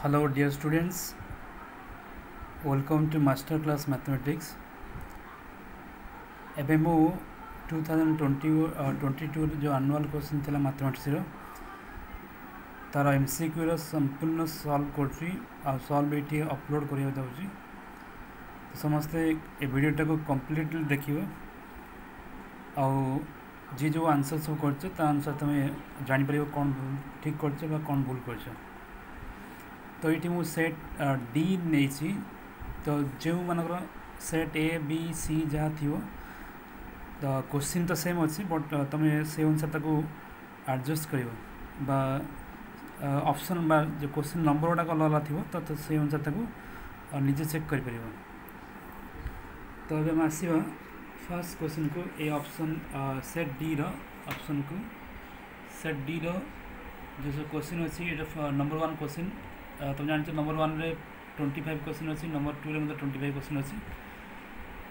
Hello dear students, welcome to master class mathematics. एबे मु 2022 जो एनुअल क्वेश्चन थिला मैथमेटिक्स रो तार एमसीक्यू रो संपूर्ण सॉल्व करछि आ सॉल्व एठी अपलोड करियो दउछि। तो समस्त ए वीडियो को कंप्लीटली देखियो आ जी जो आंसर सब करछ ता अनुसार तमे जानि परियो कोन ठीक करछ बा कोन भूल करछ। तो ये मु सेट डी नहीं तो जो मनकर सेट ए बी सी जहाँ थी तो क्वेश्चन तो सेम अच्छी बट तुम से अनुसार ताको एडजस्ट कर ऑप्शन बा जो क्वेश्चन नंबर गुड़ाक अलग अलग थी तो से अनुसार ताको निजे चेक कर पार। तो अब आसवा फर्स्ट क्वेश्चन को ए ऑप्शन सेट डी रो ऑप्शन को सेट डी रो जो क्वेश्चन अच्छी नंबर वन क्वेश्चन तुम जानते नंबर वन रे 25 क्वेश्चन अच्छी नंबर टू रे मतलब 25 क्वेश्चन अच्छी।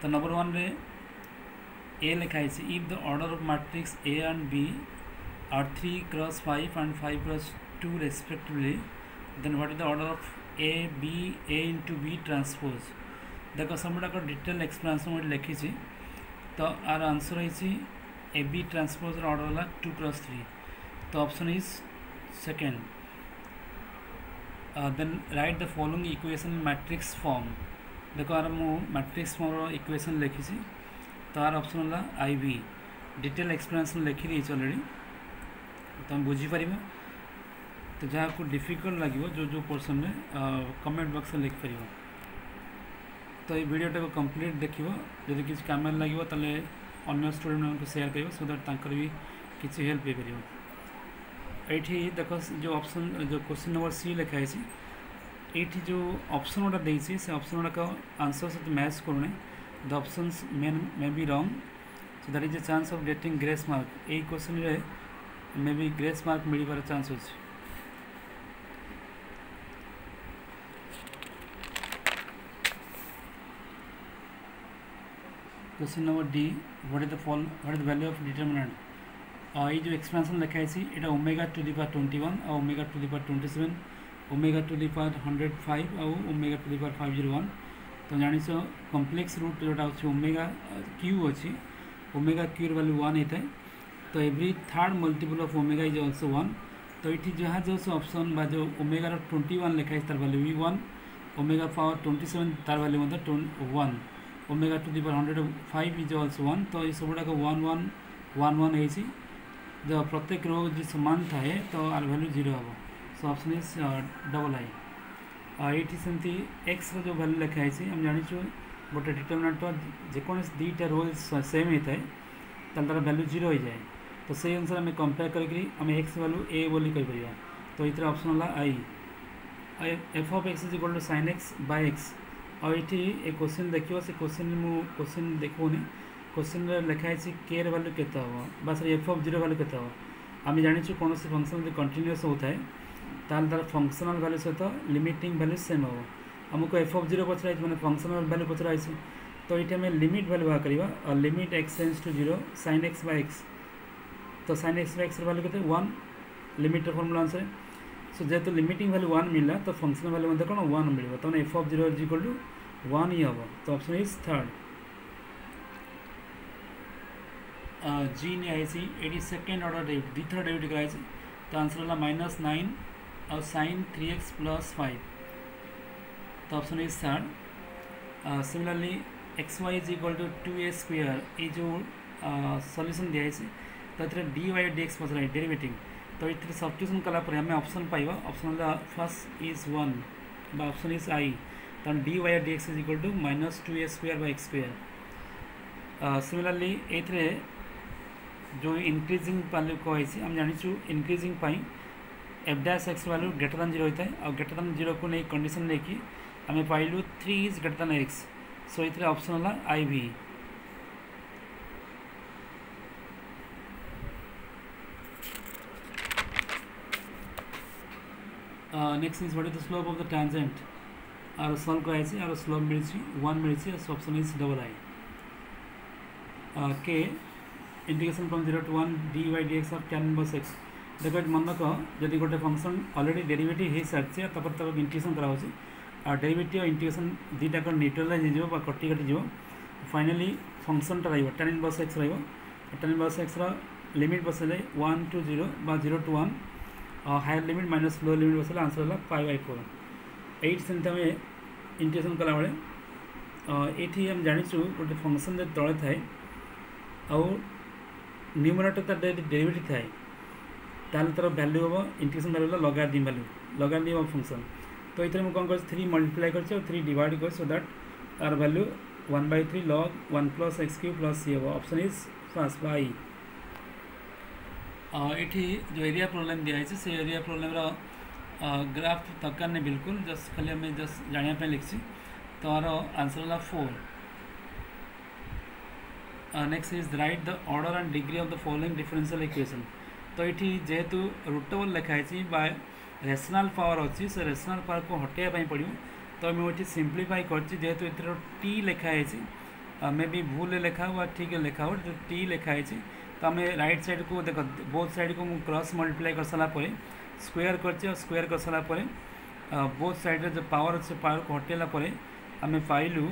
तो नंबर वन रे ए लिखाई if the order of matrix A and B are 3 cross 5 and 5 cross 2 respectively then what is the order of A B A into B transpose. देखो सब गुड़ाक डिटेल एक्सप्लेनेशन मुझे लिखी। तो आर आंसर है A B transpose order है 2 cross 3। तो option is second. then write the following equation in matrix form। देखो are मु मैट्रिक्स फॉर्म इक्वेशन लिखी। तो आर ऑप्शन है आई बी डिटेल एक्सप्लेनेशन लिखी रही ऑलरेडी तुम बुझीपर। तो जहाँ को डिफिकल्ट लगे जो जो पोर्सन में कमेंट बॉक्स में लिखिपर। तो ये वीडियोटा को कंप्लीट देखियो जदि किसी काम लगे ताले अन्य स्टूडेंट मानक शेयर कर सो दैट तांकर भी किसी हेल्प हो पार। ये देख जो ऑप्शन जो क्वेश्चन नंबर सी लिखाई ये जो ऑप्शन गुड़ा देती से ऑप्शन गुड़ाक आंसर सहित मैच करूँ the options may be wrong so that is a chance of getting grace mark. यही क्वेश्चन रे मे बी ग्रेस मार्क मिल पार चांस अच्छे। Question number D what is the value of determinant. ये जो explanation लिखाई ये ओमेगा टू दी पावर 21 और omega to the power 27 omega to the power 105 और ओमेगा टू दी पावर 501। तो जानी कम्प्लेक्स रूट जोटा अच्छे ओमेगा क्यू अच्छी ओमेगा क्यूर वैल्यू 1 होता है। तो every third multiple of omega is also 1। तो ये जहाँ जो ऑप्शन बा जो ओमेगा 21 लिखाई तार वैल्यू भी 1 ओमेगा पावर 27 तार वैल्यू मतलब 1 omega to the power 105 is also 1। तो ये सब गुड़ाक 1 1 1 1 है जो प्रत्येक रो जो समान थाए तो आर वैल्यू 0 हम। सो ऑप्शन इज डबल आई। ये सेमती एक्स जो वैल्यू लिखाई आम जाचु गोटे डिटरमिनेंट जेकोसी दुईटा रो सेम होता है तार वैल्यू 0 हो जाए। तो से अनुसार आम कंपेयर करके एक्स वैल्यू ए बोली कहीपर। तो ये ऑप्शन है I F of X is equal to sine x by X. और ये क्वेश्चन देखिए से क्वेश्चन देखूनी क्वेश्चन लिखाई के वैल्यू के बस एफ ऑफ 0 वैल्यू के आम जाचु कौन से फंक्शन जो कंटिन्यूअस होता है तार फंक्शनल वैल्यू सहित लिमिटिंग वैल्यू सेम हम। आमको एफ ऑफ 0 पचरा मैंने फंक्शनल वैल्यू पचरा। तो ये आम लिमिट वैल्यू बाहर करवा और limit x tends to 0 sine x by x. तो sine x by x value के 1 लिमिट फॉर्मूला अनुसार। सो जेहेतु लिमिटिंग वैल्यू 1 मिलला तो फंक्शनल वैल्यू कौन 1 मिल। तो F of 0 is equal to 1 ही हम। तो ऑप्शन इज थर्ड। जी ने आई ये सेकेंड ऑर्डर डेरिवेटिव द्वितीय डेरिवेटिव कराई। तो आंसर है -9 और साइन 3x + 5। तो option is third. Similarly X Y is equal to 2a² ये जो सॉल्यूशन दिखाई तो dy dx पचर डेरिवेटिव। तो ये सब्स्टिट्यूशन कलापर आम ऑप्शन पाइबा option first is 1 option is I. तो dy dx is equal to -2a² x²। Similarly ये जो इंक्रीजिंग वैल्यू कही आम जाचु increasing f dash x value greater than 0 होता है और ग्रेटर दैन 0 को नहीं कंडीशन लेकिन आम पाइलु 3 is greater than x. So ये ऑप्शन है I B. Next is what is the slope of the tangent. आर सॉल्व कराई आर स्लोप मिली 1 मिली। Option is double I. के integration from 0 to 1 dy dx of tan inverse x। देखो मन रख जदि गोटे फंक्शन ऑलरेडी डेरिवेटिव हो सारी इंटीग्रेशन कराऊँगी और डेरिवेटिव इंटीग्रेशन दुईटा न्यूट्रलाइज हो कटि कटि जो फाइनाली फंक्शनटा tan inverse x tan inverse x limit बसले 1 to 0 बा 0 to 1 higher limit minus low limit बसले आंसर है 5/4 एट सेमती आम इंटीग्रेशन कला बेले ये आम जाचु गोटे फंक्शन जब तले थाए आउ न्यूमरेटर तार डेरिवेटिव थाए ताल तार वैल्यू हम integration value logarithm value logarithm function तो ये मुझे कौन कर 3 मल्टीप्लाई कर 3 डिवाइड कर सो दैट तार value 1/3 log 1 plus x cube plus c हम ऑप्शन इज फर्स्ट बाई ये जो एरिया प्रॉब्लम दिखाई से एरिया प्रॉब्लम ग्राफ दरकार नहीं बिल्कुल जस्ट खाली आम जस्ट जानापी लिखी तो आर आंसर है 4 next is right the order and degree of the following differential equation तो ये जेहेतु रूटेबल लिखाई बाय रेशनल पावर अच्छी से रेशनल पावर को हटाइवाई पड़ो तो मुझे सिंप्लीफाई करेतु ये टी लिखाई मे बी भूल लिखा हो ठीक लिखा हो जो टी लिखाई तो आम राइट साइड को देख बोथ साइड को क्रॉस मल्टीप्लाई कर सारापर स्क्वायर कर स्क्वायर कर सारापर बोथ साइड जो पावर अच्छे पावर को हटेला आम पाइलु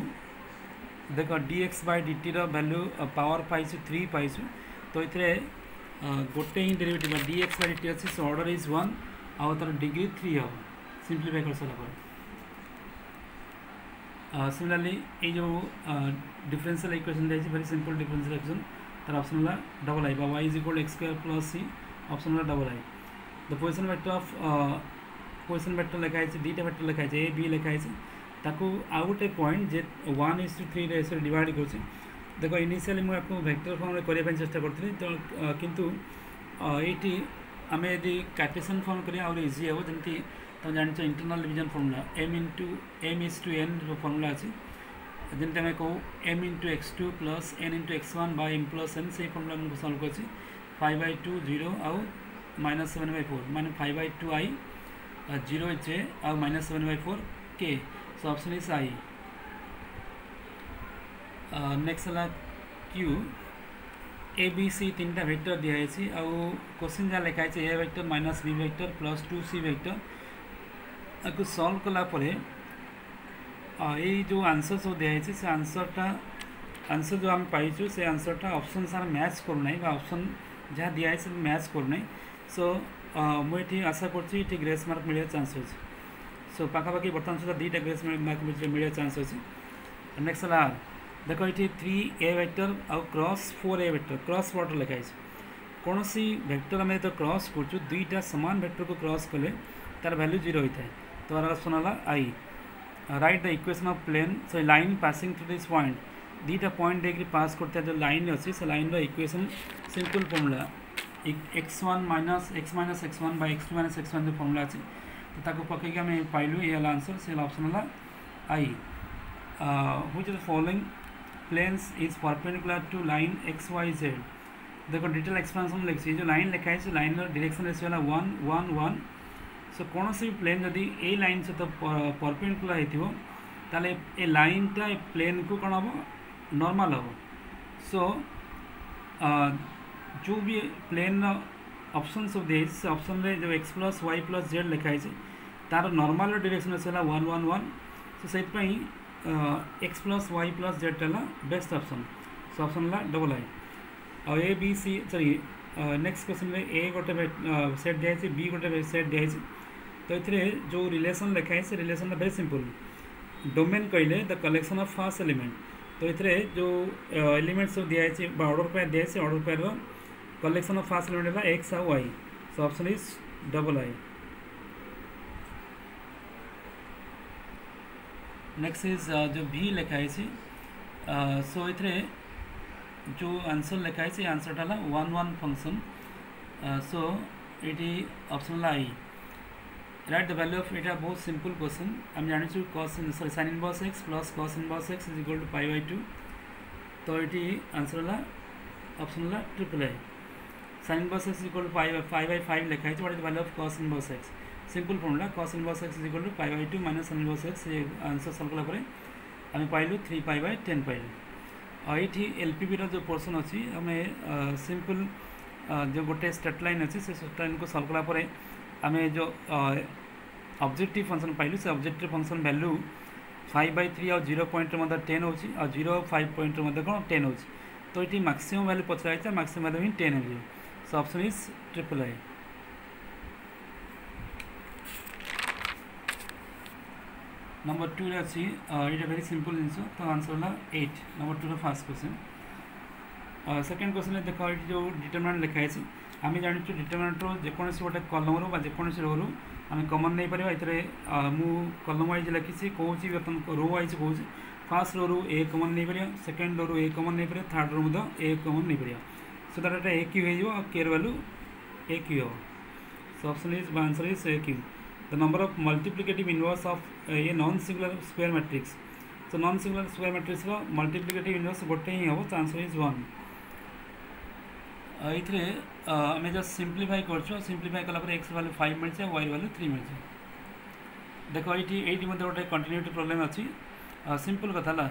देख dx/dt वैल्यू पावर पाइछु 3 पाइछु तो ये गोटे ही डेरिवेटिव dx/dt अच्छी से ऑर्डर इज 1 आउ तार डिग्री 3 हम सिंप्लीफाई कर सारापर सिमिलरली ये जो डिफरेंशियल इक्वेशन दिखाई वेरी सिंपल डिफरेंशियल इक्वेशन तार ऑप्शन है double I y is equal x square plus c option है double I the position vector of position vector लिखाई दुईटा वेक्टर लिखाई ए बी लिखाई ताकू आउ गोटे पॉइंट जे 1:3 रेस डिवाइड कर देखो इनिशियली मुझे वेक्टर फॉर्म में करने चेष्टा करी तो किंतु ये आम यदि कार्टेशियन फॉर्म करें आउट इजी हे जमी तुम जान internal division formula m is to n जो फॉर्मूला अच्छी जमी आम कहूँ m into x2 plus n into x1 by m plus n से फॉर्मूला मुझे सॉल्व कर 5/2 0 आउ -7/4 माने 5/2 i 0 j आउ -7/4 k so option is I next है q ए बी सी 3टा वेक्टर दिखाई आउ क्वेश्चन जहाँ लिखाई A vector minus B vector plus 2c vector आपको सॉल्व कलापर ये जो आंसर सब दिखाई से आंसर जो आम पाइचु से आंसरटा ऑप्शन सारा मैच करना ऑप्शन जहाँ दिखाई से मैच करना सो मुझे आशा कर ग्रेस मार्क मिले चांस अच्छे सो पाखापाखि बर्तमान सुधा 2टा ग्रेस मार्क मिले चांस अच्छे नेक्स्ट है देखो ये 3a वेक्टर आउ cross 4a vector cross product लिखाई कौन सी वेक्टर आम जो क्रॉस कर 2टा सामान वेक्टर को क्रॉस कले तार वैल्यू 0 होता है तो ऑप्शन है I right the equation of plane so line passing through this point 2टा पॉइंट देकर पास करते जो लाइन अच्छी से line equation simple formula x1 minus x1 by x2 minus x1 जो फॉर्मूला अच्छी तो ताको पकईक आम पाइलु ये आंसर से ऑप्शन है I which is the following planes is perpendicular to line xyz देखो डिटेल एक्सपेंशन लिखी जो लाइन लिखाई से लाइन डायरेक्शन रेशियो है 1 1 1 सो कौन सी प्लेन जदि ए लाइन सहित परपेंडिकुलर होती ताले ए लाइनटा ए प्लेन को कौन हम नॉर्मल हम सो जो भी प्लेन ऑप्शन सब दिए से ऑप्शन में जो x plus y plus z लिखाई तार नॉर्मल डायरेक्शन है 1 1 1 सो से x plus y plus z है बेस्ट ऑप्शन सो ऑप्शन है डबल आई और A B C sorry next question में ए गोटे सेट दिखाई बी गोटे सेट दिखाई तो ये जो रिलेशन लिखाई से रिलेशन वेरी सिंपल डोमेन कहले the collection of first element तो ये जो एलिमेंट सब दिखाई ऑर्डर पेयर दिखाई order pair collection of first element है x और y so option is double I next is जो भी लिखाई सो ये जो आंसर लिखाई आंसर है 1 1 फंक्शन सो ये option I right the value of इटा बहुत सिंपल क्वेश्चन आम जानी cos sorry sine inverse x plus cos inverse x is equal to π/2 तो ये आंसर है ऑप्शन है triple I sine inverse x is equal to 5/5 लिखाई what is the value of cos inverse x simple formula cos inverse x is equal to π/2 minus sine inverse x ये answer solve कला परे आम पाइलु 3π/10 पाइलु और ये एलपीबी जो portion अच्छी आम सिंपल जो गोटे स्ट्रेट लाइन अच्छी से स्ट्रेट लाइन को सॉल्व कला आम जो ऑब्जेक्टिव फंक्शन पाइलु से ऑब्जेक्टिव फंक्शन वैल्यू 5/3 और 0 पॉइंट 10 हो 0 5 पॉइंट कौन 10 हो तो ये मैक्सिमम वैल्यू पचरा मैक्सिमम वैल्यू ही 10 हो सो option is triple I. Number 2 रे अच्छी ये वेरी सिंपल जिनस तो आंसर है 8 number 2 fast question. Second question देख ये जो डिटरमिनेंट लिखाई आम जानी डिटरमिनेंट जेकोसी गोटे कलम रू जेकोसी रो रू आम कमन नहीं पार ये मु कलम वाइज लिखी कौन बर्तमान रो वाइज कौन फास्ट रो रू ए कमन नहीं पार सेकेंड रो रू ए कमन नहीं पार थर्ड रो ए कमन नहीं पार सो दैट ए क्यू हो के वैल्यू ए क्यू हम सो option is answer is a Q. The number of multiplicative inverse of a non singular square Matrix so non singular square matrix multiplicative inverse गोटे ही हम तो answer is 1। ये आम just simplify कर simplify कला x value 5 मिलছে Y value 3 मिलছে देख ये गोटे कंटिन्यूटी प्रोब्लेम अच्छी सिंपल कथा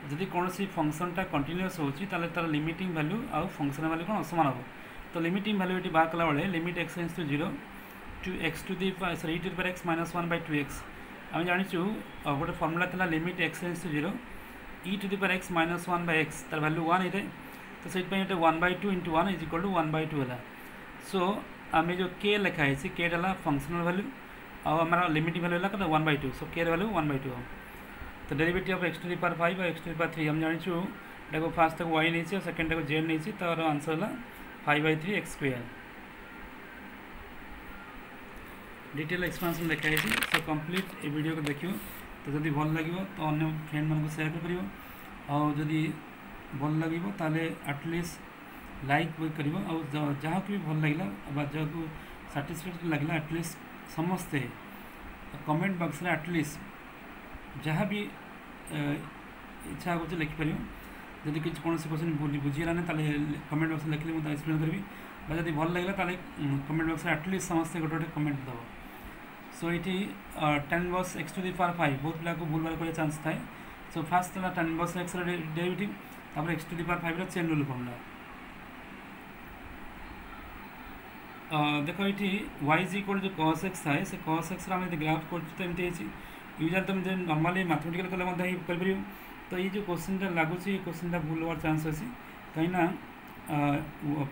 जदि कौन फंक्शनटा कंटिन्यूअस होची तार लिमिटिंग वैल्यू आउ फंक्शन वैल्यू कौन समान हम तो लिमिटिंग वैल्यू ये बाहर कला बेले limit x tends to 0 to X to the sorry e to the power x minus 1/2x आम जाचु गोटे फर्मूला था limit x tends to 0 e to the power x minus 1/x तार वैल्यू 1 होता है तो से 1/2 इंटू 1 इज इक्वल टू 1/2 है। सो आम जो के लिखाई के फंक्शनल वैल्यू आम लिमिटिंग वैल्यू है 1/2 सो के वैल्यू 1/2 हम तो derivative of x to the power 5 और x टू द पावर 3 हम जाचु देखो फास्ट तक y नहीं सेकेंड तक z नहीं तार आंसर है 5/3x²। डिटेल एक्सप्लेनेशन देखाई सो कंप्लीट ये वीडियो को देखियो तो जदि भल लगे तो अन्य फ्रेंड मान को शेयर कर और जदि भल लगे ताले एटलिस्ट लाइक कर जहाँ भी भल लगे जहाँ साटिस्फैक्टरी लगे एटलिस्ट समस्ते कमेंट बॉक्स में एटलिस्ट जहाँ भी इच्छा हो लिखिपर जदि किसी कौन क्वेश्चन बुझीगलानी कमेंट बॉक्स में लिखले मुझे एक्सप्लेन करी जदि भल लगे कमेंट बॉक्स में एटलिस्ट समस्ते गोटे गोटे कमेंट दब। सो ये 10 बस x टू दी पावर 5 बहुत पिला को भूल भाल कर चांस थाए सो फास्ट था 10 बस x डेरिवेटिव तापर x to the power 5 chain rule formula देखो ये y is equal to cos x थाए से cos x आम ग्राफ करते यूजर तुम नॉर्मली मैथमेटिकल कले कर तो ये जो क्वेश्चन लगुच ये क्वेश्चन भूल होवार चांस अच्छी कहीं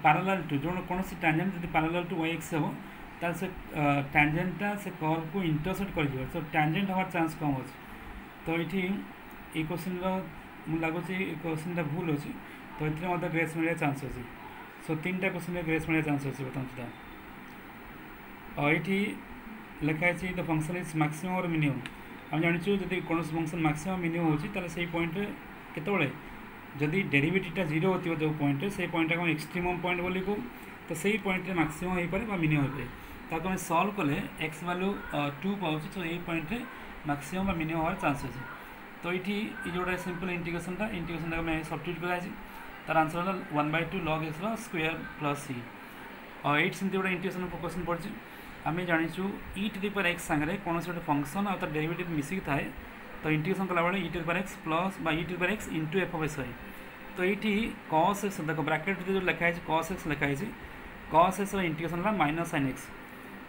पैरेलल टू जो कौन टैंजेंट जब पैरेलल टू y हम तार से टैंजेंटा से कर्व को इंटरसेक्ट कर सो टैंजेंट हमार चांस कम अच्छे तो ये क्वेश्चन मुझे लगुच क्वेश्चन भूल अच्छी तो ये ग्रेस मिले चांस अच्छी सो 3टा क्वेश्चन ग्रेस मिले चांस अच्छे बर्तमान सुधा ये लिखाई द फंक्शन इज मैक्सिमम और मिनिमम आम जाचु जब कौन फंक्शन मैक्सिमम मिनिमम होती पॉइंट केतबले जदि डेरिवेटिवटा 0 होती जो पॉइंट से पॉइंट को एक्सट्रीमम पॉइंट बोली को तो सही पॉइंट मैक्सिमम हो पारे मिनिमम हो पाए ताको हम सॉल्व कले एक्स वैल्यू 2 पाँच तो ये पॉइंट मैक्सिमम मिनिमम होवार चांस अच्छे तो ये जोटा सिंपल इंटीग्रेशनटा आम सब्स्टिट्यूट कराई तार आंसर है 1/2 log x square plus c और 8 सेमती गोटे इंटीग्रेशन क्वेश्चन पड़ी आम जाचु e to the power x सांगे कौन गोटे फंक्शन और तार डेरिवेटिव मिसिक थाए तो इंटीग्रेशन कला बेले e to the power x plus e to the power x into F of x तो ये cos x देख ब्रैकेट जो लिखाई cos x लिखाई cos x इंटीग्रेशन है माइनस sin x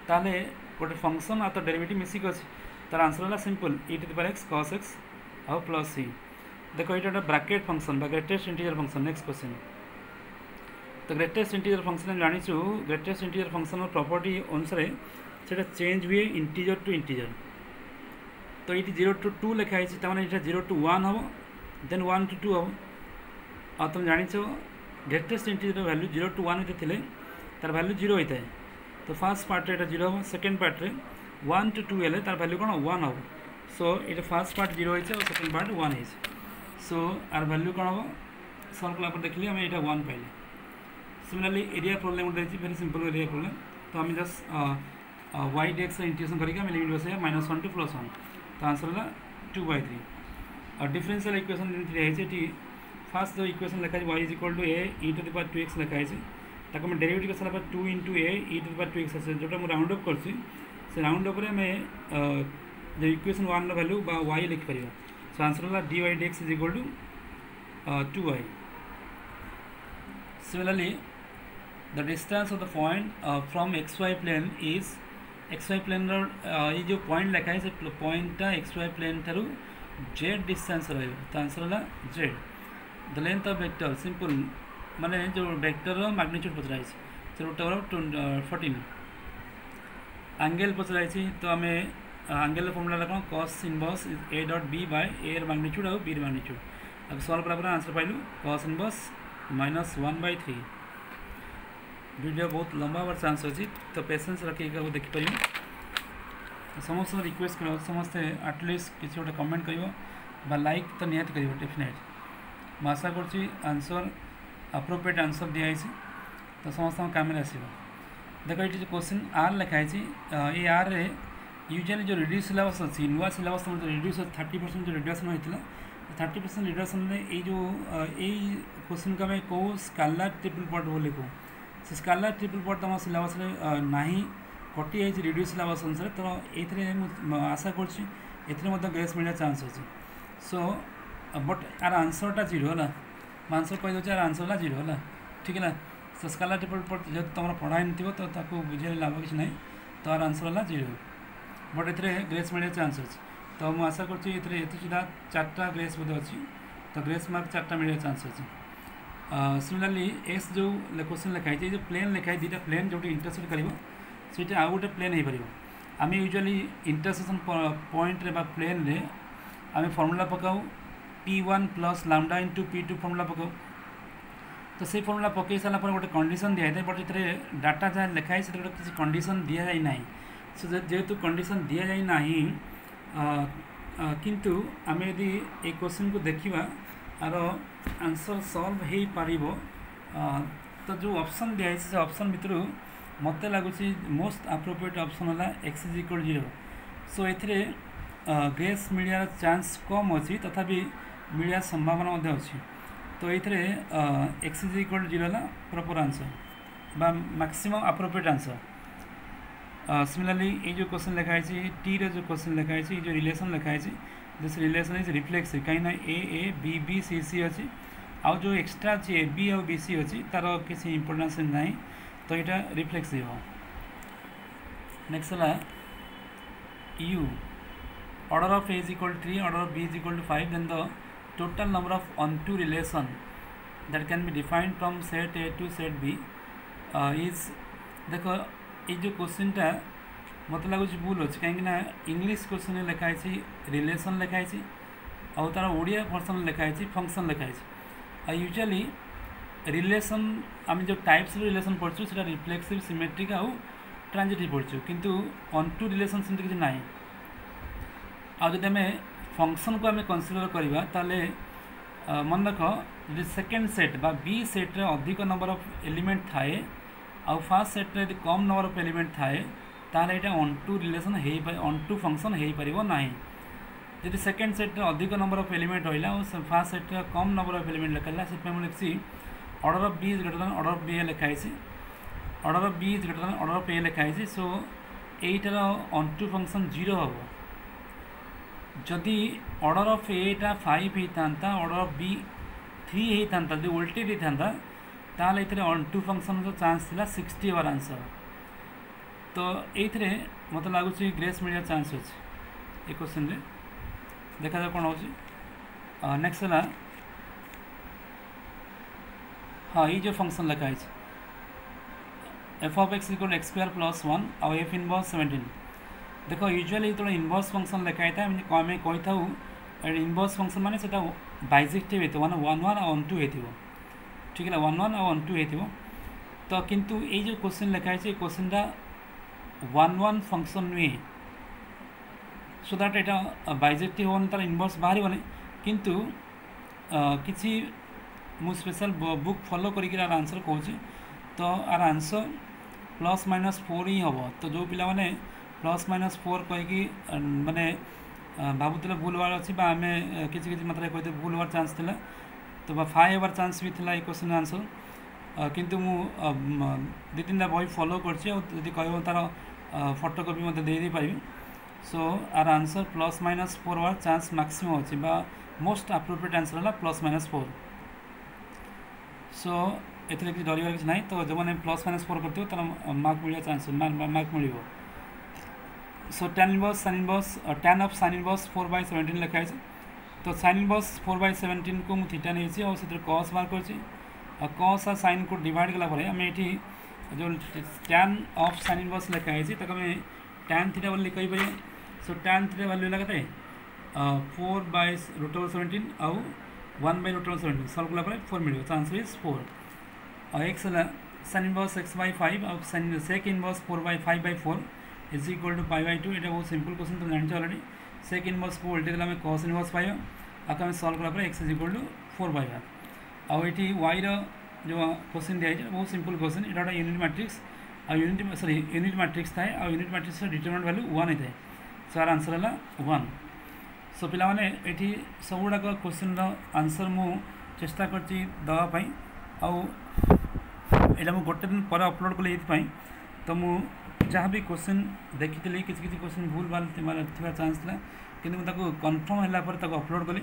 ताले गोटे फंक्शन और डेरिवेटिव मिसिक अच्छे तार आंसर है simple e to the power x cos x और प्लस c देखो ये bracket function greatest integer function. Next question तो ग्रेटेस्ट इंटीजर फंक्शन जाचु ग्रेटेस्ट इंटीजर फंक्शन प्रॉपर्टी अनुसार से चेंज हुए इंटीजर टू इंटीजर तो ये 0 to 2 लिखाई 0 to 1 हम देन 1 to 2 हम और तुम जाच ग्रेटेस्ट इंटीजर वैल्यू 0 to 1 होते तार वैल्यू 0 होता है तो फर्स्ट पार्ट रे 0 हम सेकेंड पार्ट रे 1 to 2 हेल्ले तार वैल्यू कौन 1 हम सो ये फर्स्ट पार्ट 0 होता है और सेकेंड पार्ट 1 है सो आर वैल्यू कौन हम सल्व कला देखिए आम यहाँ 1 पाइले। सिमिलरली एरिया प्रोब्लेम गोटे वेरी सिंपल एरिया प्रोब्लेम तो आम जस्ट y dx इंटीग्रेशन करके लिमिट बसैया -1 to +1 तो आंसर है 2/3 और डिफरेंशियल इक्वेशन दिखाई फास्ट जो इक्वेशन लिखाई y is equal to a e to the power 2x लिखाई ताको मैं डेरिवेटिव कर सारा 2 into a e to the power 2x अच्छे जोटा मुझे राउंड अप करছি से राउंड अप रे मैं जो इक्वेशन 1 रो वैल्यू बा y लिख परियो सो आंसर है dy dx is equal to 2y। Similarly the distance of the point from X Y plane is X Y plane ये जो पॉइंट लिखाई से पॉइंटा एक्स वाई प्लेन ठारू जेड डिस्टेंस रहा आंसर है Z. The length of vector simple माने जो वेक्टर मैग्नीट्यूड पचराई √14 एंगल पचराई तो आम एंगल फॉर्मूला कौन cos inverse a dot b by a magnitude और b मैग्नीट्यूड अब सॉल्व करा आंसर पाइलु cos इनवर्स -1/3। वीडियो बहुत लंबा हमार चांस अच्छी तो पेशेंस रखी देखिपर समस्त रिक्वेस्ट कर समस्ते एटलिस्ट किसी गोटे कमेंट कर लाइक तो निहाती कर डेफिनेट आशा कर आंसर अप्रोप्रिएट आंसर दिखाई तो समस्त काम आस देख ये क्वेश्चन आर लिखाई ये आर रे यूजुअली जो रिड्यूस सिलेबस अच्छी नुआ सिलेबस रिड्यूस 30% जो रिडक्शन होता 30% रिडक्शन में यही क्वेश्चन को आम कौ स्केलर ट्रिपल पॉट बोले कहूँ से स्केलर ट्रिपल पॉट तुम सिलेबस ना कटि जाइए रिड्यूस सिलेबस अनुसार तो ये आशा कर ग्रेस मिलने चांस अच्छे सो बट यार आंसरटा 0 है आंसर कहीदे यार आंसर 0 है ठीक है सो स्केलर ट्रिपल पॉट जो तुम पढ़ाई न बुझे लाभ किसी ना तो यार आंसर है 0 बट ये ग्रेस मिलने चांस अच्छे तो मुझे आशा कर सुधा 4टा ग्रेस बोधे अच्छी तो ग्रेस मार्क 4टा मिलने चांस अच्छे। सिमिलरली एस जो क्वेश्चन लिखाई जो प्लेन लिखाई 2टा प्लेन जो इंटरसेक्ट कर आउ गोटे प्लेन हो पार आम यूजुअली इंटरसेक्शन पॉइंट रे प्लेन रे आम फॉर्मूला पकाऊ P1 plus lambda into P2 formula पकाऊ तो से फॉर्मूला पकई सारा गोटे कंडीशन दिखाई था बट ये डाटा जहाँ लिखाई से किसी कंडीशन दि जाए ना सो जेहेतु कंडीशन दि जाए ना किंतु आम यदि ये क्वेश्चन को देखा आर आंसर सॉल्व हो पार तो जो ऑप्शन दिखाई से ऑप्शन भितर मत लगुच मोस्ट अप्रोप्रिएट ऑप्शन है x = 0 सो ये ग्रेस मिलियार चांस कम अच्छी तथापि मिलिया संभावना अच्छी तो ये x = 0 है प्रॉपर आंसर बा मैक्सिमम अप्रोप्रिएट आंसर। सिमिलरली ये जो क्वेश्चन लिखाई टी रो जो क्वेश्चन लिखाई जो रिलेशन लिखाई दिस रिलेशन इज रिफ्लेक्सिव कहीं ए बी बी सी सी अच्छी आउ जो एक्सट्रा अच्छी ए बी और बी सी अच्छी तार किसी इंपोर्टेंस ना तो यहाँ रिफ्लेक्सिव हो। नेक्स्ट है you order of A = 3 order of B = 5 then the total number of onto relation that can be defined from set A to set B is देखो ये जो क्वेश्चनटा मत लगुच भूल अच्छे कहीं इंग्लिश क्वेश्चन लिखाई रिलेशन लिखाई आउ तार ओडिया वर्सन लिखाई फंक्शन लिखाई यूजुअली रिलेशन आम जो टाइप्स रिलेशन पढ़ु से रिफ्लेक्सिव सिमेट्रिक आउ ट्रांजिटिव पढ़ु किंतु ऑनटू रिलेशन सेमती किसी ना आदि आम फंक्शन को आम कनसीडर करवा ताले मन रख जो सेकेंड सेट बा बी सेट्रे अधिक नंबर ऑफ एलिमेंट थाए आउ फास्ट सेट्रे यदि कम नंबर ऑफ एलिमेंट थाए ताले ये ऑनटू रिलेशन ऑनटू फंक्शन हो पार ना जब सेकेंड सेट्रे अधिक नंबर ऑफ एलिमेंट रहा और फास्ट सेट्रे कम नंबर ऑफ एलिमेंट लिखा से लिखी order of B is greater than order of B लिखाई order of B is greater than order of A लिखाई सो यहीटार ऑनटू फंक्शन 0 हम जदि ऑर्डर ऑफ एटा 5 होता ऑर्डर ऑफ बी 3 होता जो उल्टे होता ताल ये ऑनटू फंक्शन चांस था 60 हमार आंसर तो ये मत लगुच ग्रेस मिलने चांस अच्छे ये क्वेश्चन रे देखा जाए कौन हो। नेक्स्ट है हाँ ये जो फंक्शन लिखाई f(x) = x² + 1 और f इनवर्स 17 देखो यूजुअली जो इनवर्स फंक्शन लिखाई था आम कही था इनवर्स फंक्शन माने से बाइजेक्टिव होता माने 1 1 और 1 2 हो ठीक है 1 1 और 1 2 हो तो किंतु ये जो क्वेश्चन लिखाई क्वेश्चनटा 1 1 फंक्शन नुहे सो दैट यहाँ बाइजेक्टिव हो तार इनवर्स बाहर किंतु किसी मु स्पेशल बुक फॉलो करके आंसर कहूँ तो आर आंसर +- 4 ही हम तो जो पिला माने +- 4 कहीकि माने भावुले भूल हबार अच्छी आम किसी मात्रा कहते भूल हबार चांस था तो 5 हबार चांस भी था ये क्वेश्चन आंसर किंतु मु 2-3टा बही फॉलो करदी कह तार फोटोकॉपी मत दे पारि सो आर आंसर +- 4 हबार चांस मैक्सिमम अच्छी मोस्ट अप्रोप्रिएट आंसर है +- 4 सो एथिरे किसी डरिवार किसी नहीं तो जो मैंने प्लस माइनस 4 करते तार मार्क मिलवा chance mark mill so tan inverse sin inverse tan of sin inverse 4/17 लिखाई तो sin इनवर्स 4/17 को मुझे थीटा नहीं और से cos बाहर कर cos और sin को डिवाइड कला आम ये जो tan ऑफ sin इनवर्स लिखाई तक आम tan थीटा बोली कहीपर सो tan थीटा वैल्यू है कते 4/√17 आउ 1/√17 सल्व कला 4 मिल आंसर इज 4 और x sin इनवर्स x/5 और sec inverse 4/5/4 is equal to π/2 ये बहुत सिंपल क्वेश्चन तुम जानते ऑलरेडी सेक इनवर्स को उल्टे गला cos इनवर्स पाइबा आके आम सल्व कला x इज इक्वल टू 4 पाइबा आउ ये y जो क्वेश्चन दिखाई बहुत सिंपल क्वेश्चन यहाँ गोटे यूनिट मैट्रिक्स आ यूनिट मैट्रिक्स थाए आ यूनिट मैट्रिक्स डिटरमिनेंट वैल्यू 1 होता है सो यार आंसर है 1 सो पे ये सब गुड़ाक क्वेश्चन आंसर मु चेष्टा करवाई आउ गोटे दिन पर अपलोड कले तो मु जहाँ भी क्वेश्चन देखी किसी क्वेश्चन भूल भाल थी चान्स था कि कन्फर्म है अपलोड कली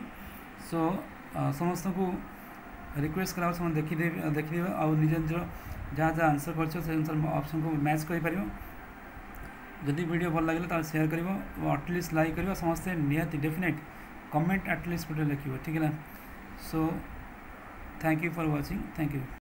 सो समस्त को रिक्वेस्ट करा देखिदे आउ निज निज जहाँ जहाँ आंसर कर ऑप्शन को मैच कर जदि वीडियो भल लगे तो शेयर कर एटलिस्ट लाइक कर समस्ते निहाती डेफिनेट कमेंट एटलिस्ट गोटे लिखे ठीक है so thank you for watching thank you.